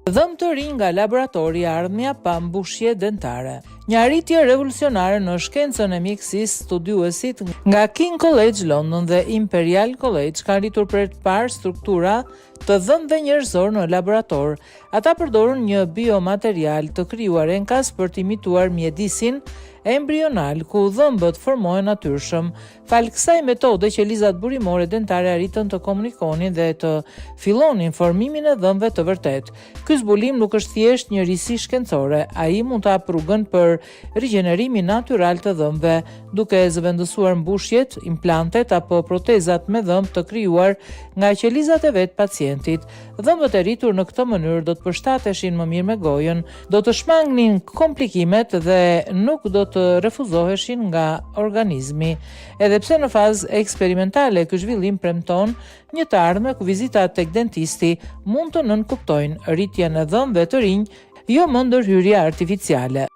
Dhëmë të rinj nga laboratori ardhmja pa mbushje dentare. Një arritje revolucionare në shkencën e mjekësisë, studiuesit nga King College London dhe Imperial College kanë arritur për të parë struktura të dhëmbëve njerëzor në laborator. Ata përdorën një biomaterial të krijuar enkas për të imituar mjedisin embrional ku dhëmbët formohen natyrshëm. Fal kësaj metode qelizat burimore dentare arritën të komunikonin dhe të fillonin formimin e dhëmbëve të vërtet. Ky zbulim nuk është thjesht një risi shkencore, ai mund të hap rrugën për rigjenerimin natyral të dhëmbëve, duke zëvendësuar mbushjet, implantet apo protezat me dhëmbë të krijuar nga qelizat e vet pacientit. Dhëmbët e rritur në këtë mënyrë do të përshtateshin më mirë me gojën, do të shmangnin komplikimet dhe nuk do të refuzoheshin nga organizmi. Edhe pse në fazë eksperimentale ky zhvillim premton një të ardhme ku vizitat tek dentisti mund të nënkuptojnë rritjen e dhëmbëve të rinj, jo më ndërhyrje artificiale.